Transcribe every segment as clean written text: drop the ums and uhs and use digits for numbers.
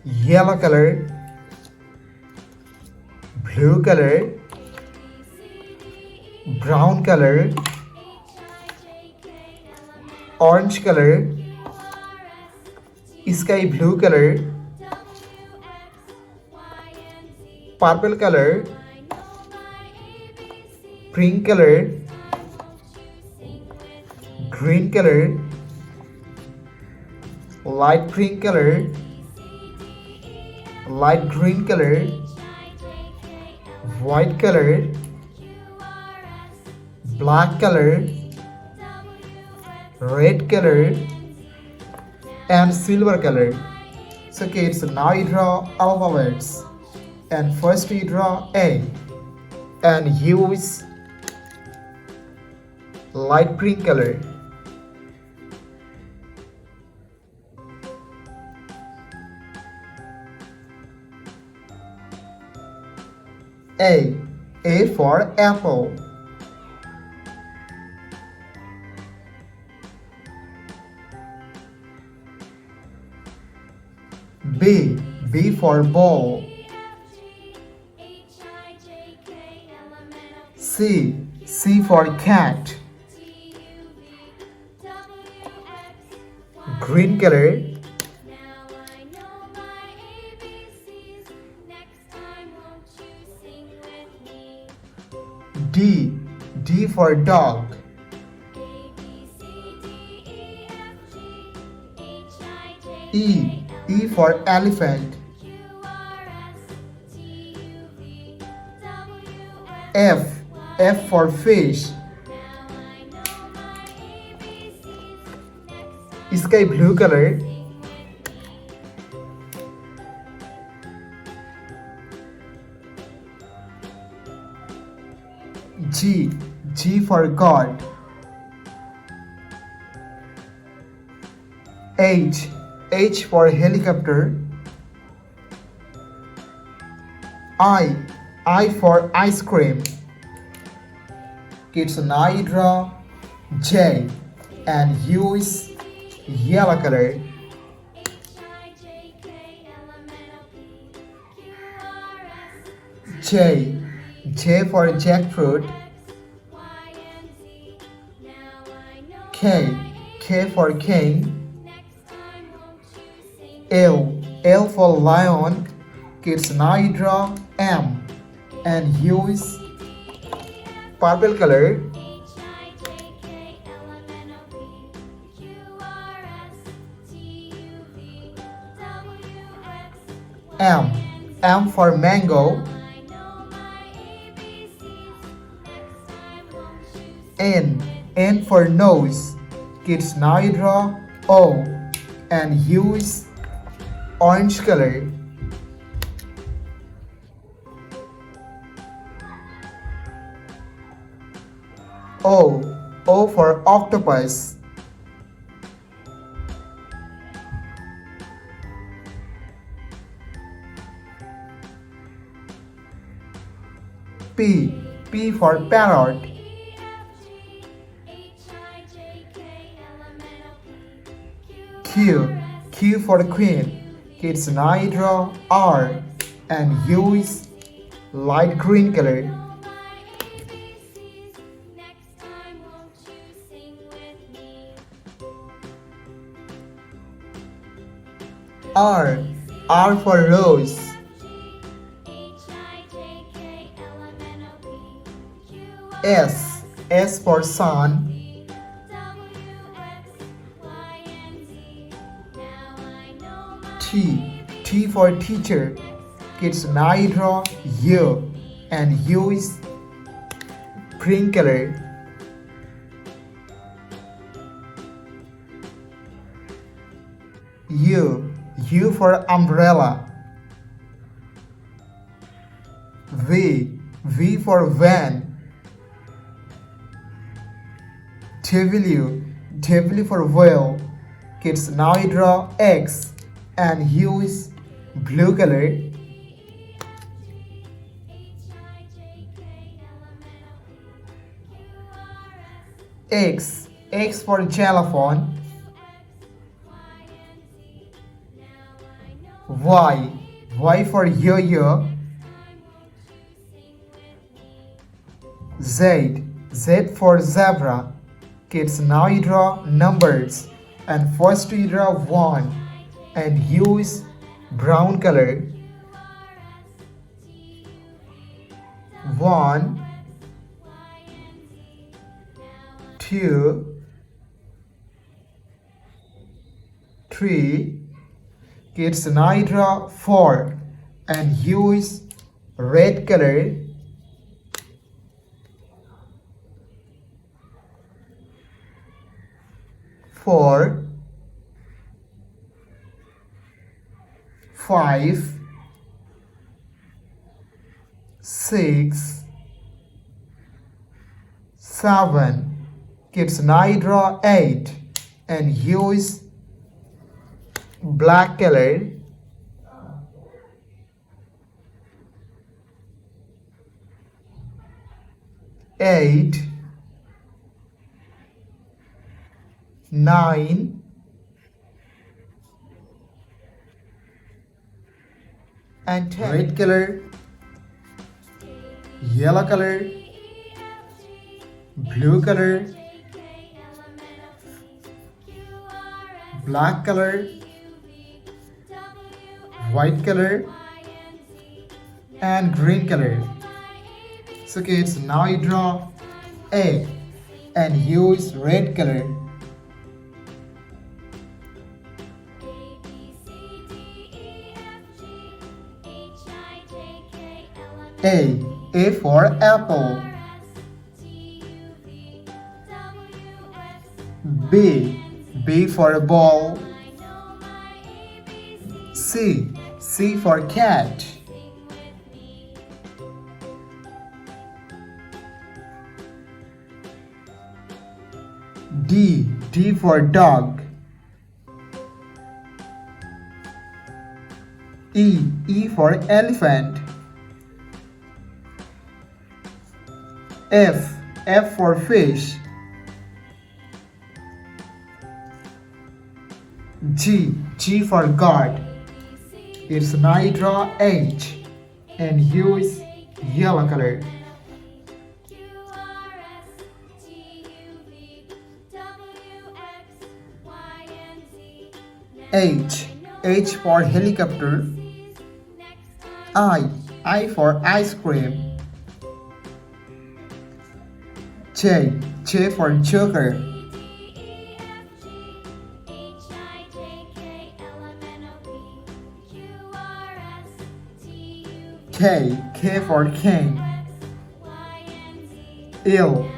yellow color, blue color, brown color, orange color, sky blue color, purple color, pink color, green color, light pink color, light green color, white color, black color, red color, and silver color. So kids, now you draw alphabets. And first you draw A and use light pink color. A for apple. B for ball. C for cat. Green color. D for dog. E for elephant. F for fish. Sky blue color. G for God. H for helicopter. I for ice cream. Kids, now you draw J and use yellow color. J for jackfruit. K for king. L for lion. Kids, now you draw M and use purple color. M for mango. N for nose. Kids, now you draw O and use orange color. O for octopus. P for parrot. Q for queen. Kids, now you draw R and use light green color. R for rose. S for sun. T for teacher. Kids, now you draw U and use green color. U for umbrella. V for van. W for whale. Kids, now you draw X and use blue color. X for xylophone. Y. Y for yo-yo. Z. Z for zebra. Kids, now you draw numbers. And first you draw 1 and use brown color. 1, 2, 3. Kids, now you draw 4 and use red color. 4, 5, 6, 7. Kids, now you draw 8 and use black color. 8, 9, and 10. Red color, yellow color, blue color, black color, white color, and green color. So kids, now you draw A and use red color. A for apple. B for ball. C for cat. D for dog. E for elephant. F for fish. G for God. It's now you draw H and use yellow color. H for helicopter. I for ice cream. J for joker. K for king. L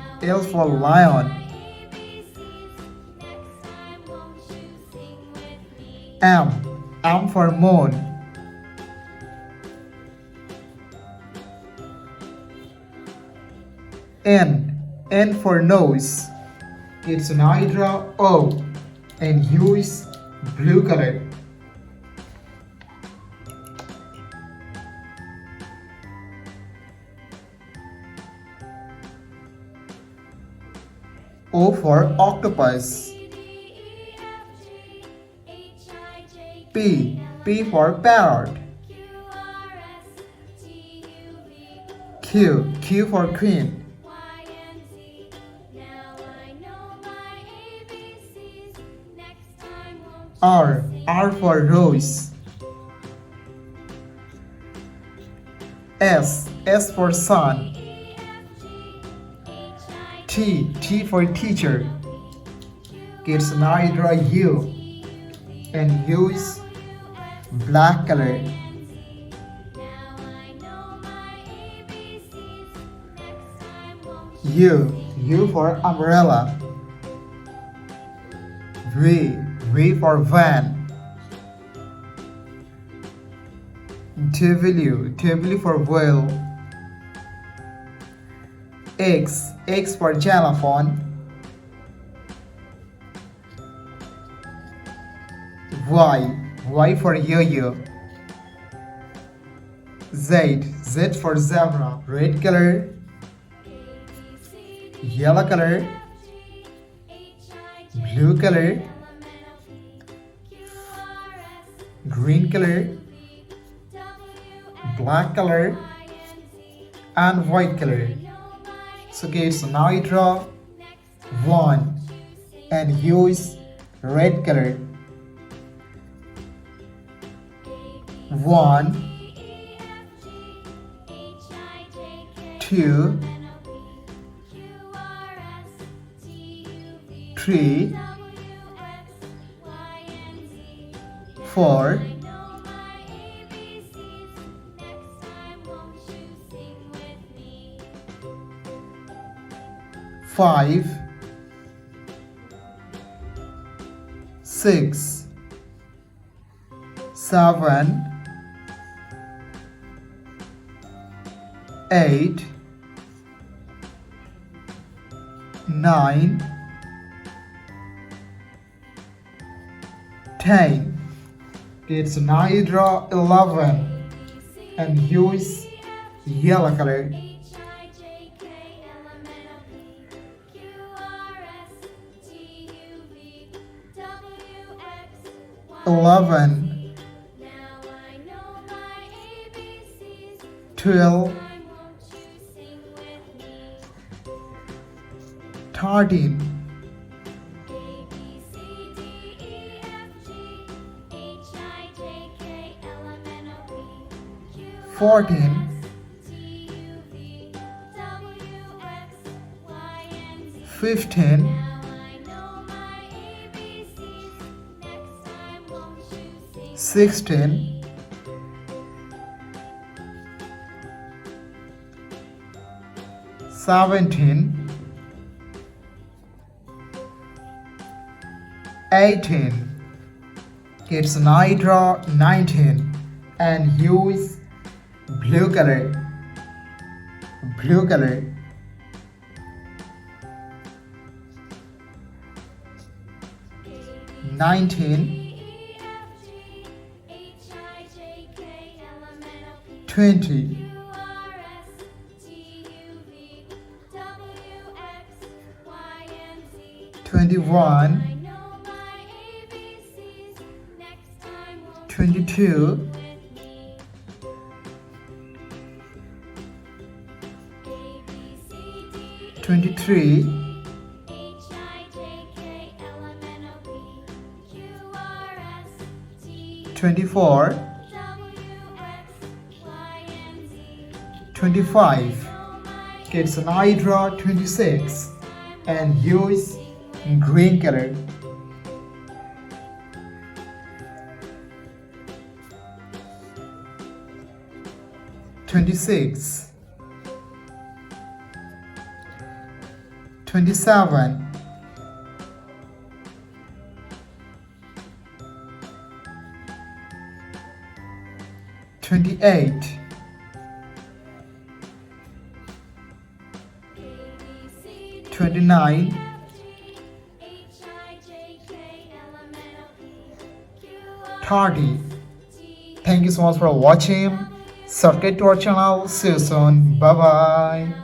for lion. M for moon. N for nose. It's now you draw O and use blue color. O for octopus. P for parrot. Q for queen. R for rose. S for sun. T for teacher. Kids, now you draw U and use black color. U for umbrella. V for van. W for whale. X for xylophone. Y for yo-yo. Z for zebra. Red color, yellow color, blue color, green color, black color and white color. So kids, now I draw 1 and use red color. 1, 2, 3, 4, 5, 6, 7, 8, 9, 10. Kids, now I draw 11 and use yellow color. 11, 12, 13, 14, 15, 16, 17, 18. Kids, now I draw 19 and use blue color. 19, 20, 21, 22, 23, 24, 25. Kids, now I draw 26 and use green color. 26, 27, 28, 29, 30. Thank you so much for watching. Subscribe to our channel. See you soon. Bye bye.